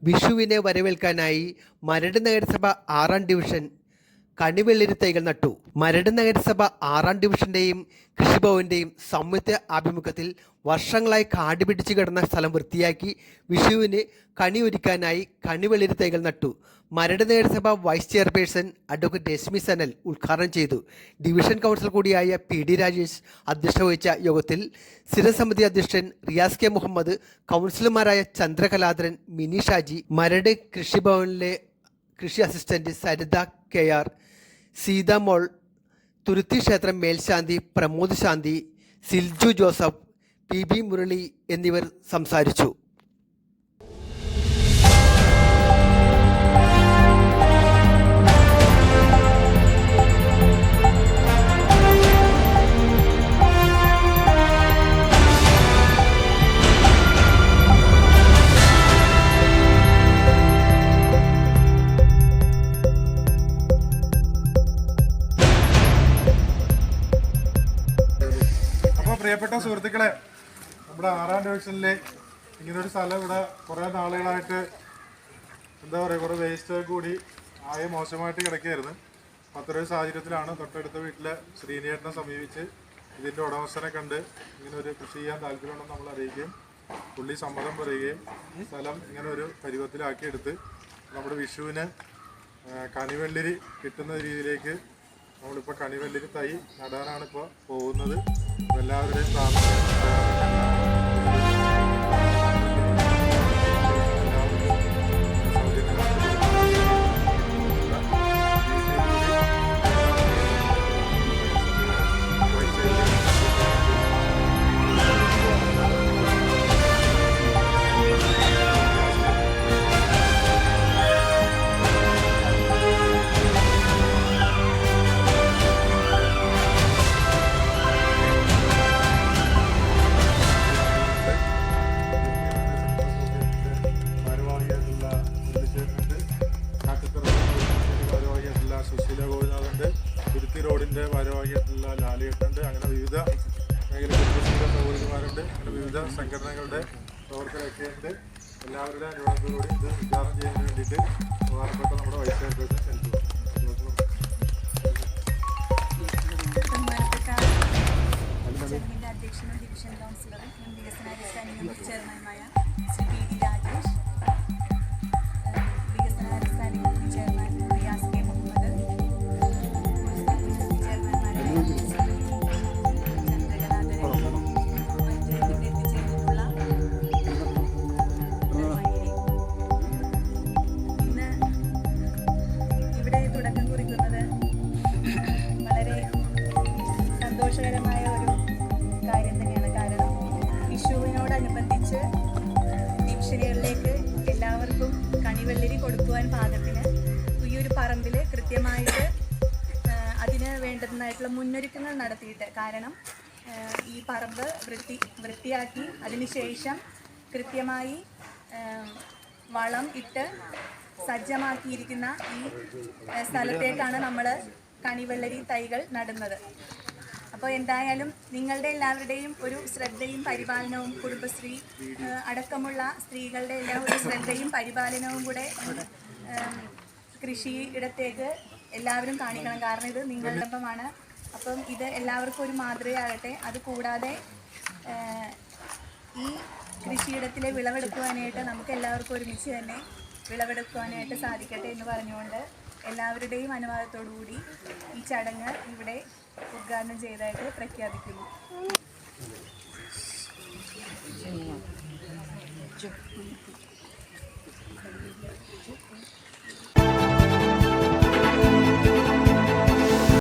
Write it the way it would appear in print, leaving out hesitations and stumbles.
വിഷുവിനെ വരവേൽക്കാനായി മരട് നഗരസഭ 6-ാം ഡിവിഷൻ കണിവെള്ളരി തൈകൾ നട്ടു. മരട് നഗരസഭ 6-ാം ഡിവിഷന്റെയും കൃഷിഭവന്റെയും സംയുക്ത ആഭിമുഖ്യത്തിൽ വർഷങ്ങളായി കാട് പിടിച്ചു കിടന്ന സ്ഥലം വൃത്തിയാക്കി വിഷുവിന് കണിയൊരുക്കാനായി കണിവെള്ളരി തൈകൾ നട്ടു. മരട് നഗരസഭ vice chairperson advocate Reshmi Sanal ഉദ്ഘാടനം ചെയ്തു. ഡിവിഷൻ കൗൺസിലർ കൂടിയായ PD രാജേഷ് അധ്യക്ഷത വഹിച്ച യോഗത്തിൽ സ്ഥിരസമിതി അധ്യക്ഷൻ റിയാസ് കെ മുഹമ്മദ്, കൗൺസിലർമാരായ ചന്ദ്രകലാധരൻ, മിനി ഷാജി, മരട് കൃഷിഭവനിലെ കൃഷി അസിസ്റ്റന്റ് സരിത KR, സീത മോൾ, തുരുത്തി ക്ഷേത്രം മേൽശാന്തി പ്രമോദ് ശാന്തി, സിൽജു ജോസഫ്, PB മുരളി എന്നിവർ സംസാരിച്ചു. പ്രിയപ്പെട്ട സുഹൃത്തുക്കളെ, നമ്മുടെ 6-ാം ഡിവിഷനിലെ ഇങ്ങനൊരു സ്ഥലം ഇവിടെ കുറേ നാളുകളായിട്ട് കുറേ വേസ്റ്റ് കൂടി ആകെ മോശമായിട്ട് കിടക്കുകയായിരുന്നു. അത്തരൊരു സാഹചര്യത്തിലാണ് തൊട്ടടുത്ത വീട്ടിലെ ശ്രീനേട്ടനെ സമീപിച്ച് ഇതിൻ്റെ ഉടമസ്ഥനെ കണ്ട് ഇങ്ങനൊരു കൃഷി ചെയ്യാൻ താല്പര്യമുണ്ടെന്ന് നമ്മൾ അറിയിക്കുകയും പുള്ളി സമ്മതം പറയുകയും സ്ഥലം ഇങ്ങനെ ഒരു പരുവത്തിലാക്കി എടുത്ത് നമ്മുടെ വിഷുവിന് കണിവെള്ളരി കിട്ടുന്ന രീതിയിലേക്ക് നമ്മളിപ്പോൾ കണിവെള്ളരി തൈ നടാനാണ് ഇപ്പോൾ പോകുന്നത്. എല്ലാവരുടെയും സുശീല ഗോപിനാഥുണ്ട്, തുരുത്തി റോഡിൻ്റെ ഭാരവാഹിയായിട്ടുള്ള ലാലേട്ടുണ്ട്. അങ്ങനെ വിവിധ മേഖലകളിലെ സൗകര്യമാരുണ്ട്. അങ്ങനെ വിവിധ സംഘടനകളുടെ പ്രവർത്തകരൊക്കെ ഉണ്ട്. എല്ലാവരുടെ അനുഭവത്തോടുകൂടി ഇത് ഉദ്ഘാടനം ചെയ്യുന്നതിന് വേണ്ടിയിട്ട് പ്രധാനപ്പെട്ട നമ്മുടെ വൈസ് ചെയർപേഴ്സൺ ചെലുത്തുക. അധ്യക്ഷനും ഡിവിഷൻ കൗൺസിലറും വികസനാധിഷ്ഠാന ചെയർമാനുമായ ശ്രീ PD രാജേഷ്, വികസനാധിഷ്ഠാന ചെയർമാൻ റിയാസ് കെ മുഹമ്മദ്, ചെയർമാൻമാരായ ചന്ദ്രകലാധരൻ, മറ്റ് എത്തിച്ചേർന്നിട്ടുള്ള ഇന്ന് ഇവിടെ തുടക്കം കുറിക്കുന്നത് വളരെ സന്തോഷകരമായ ഒരു കാര്യം തന്നെയാണ്. കാരണം വിഷുവിനോടനുബന്ധിച്ച് ഡിവിഷനുകളിലേക്ക് എല്ലാവർക്കും കണിവെള്ളരി കൊടുക്കുവാൻ പാകത്തിന് ഈ ഒരു പറമ്പിൽ കൃത്യമായിട്ട് അതിന് വേണ്ടുന്നതായിട്ടുള്ള മുന്നൊരുക്കങ്ങൾ നടത്തിയിട്ട്, കാരണം ഈ പറമ്പ് വൃത്തിയാക്കി അതിനുശേഷം കൃത്യമായി വളം ഇട്ട് സജ്ജമാക്കിയിരിക്കുന്ന ഈ സ്ഥലത്തേക്കാണ് നമ്മൾ കണിവെള്ളരി തൈകൾ നടുന്നത്. അപ്പോൾ എന്തായാലും നിങ്ങളുടെ എല്ലാവരുടെയും ഒരു ശ്രദ്ധയും പരിപാലനവും, കുടുംബശ്രീ അടക്കമുള്ള സ്ത്രീകളുടെ എല്ലാ ഒരു ശ്രദ്ധയും പരിപാലനവും കൂടെ കൃഷിയിടത്തേക്ക് എല്ലാവരും കാണിക്കണം. കാരണം ഇത് നിങ്ങളുടെ ഒപ്പമാണ്. അപ്പം ഇത് എല്ലാവർക്കും ഒരു മാതൃകയാകട്ടെ. അതുകൂടാതെ ഈ കൃഷിയിടത്തിലെ വിളവെടുക്കുവാനായിട്ട് നമുക്ക് എല്ലാവർക്കും ഒരുമിച്ച് തന്നെ വിളവെടുക്കുവാനായിട്ട് സാധിക്കട്ടെ എന്ന് പറഞ്ഞുകൊണ്ട് എല്ലാവരുടെയും അനുവാദത്തോടുകൂടി ഈ ചടങ്ങ് ഇവിടെ ഉദ്ഘാടനം ചെയ്തതായിട്ട് പ്രഖ്യാപിക്കുന്നു.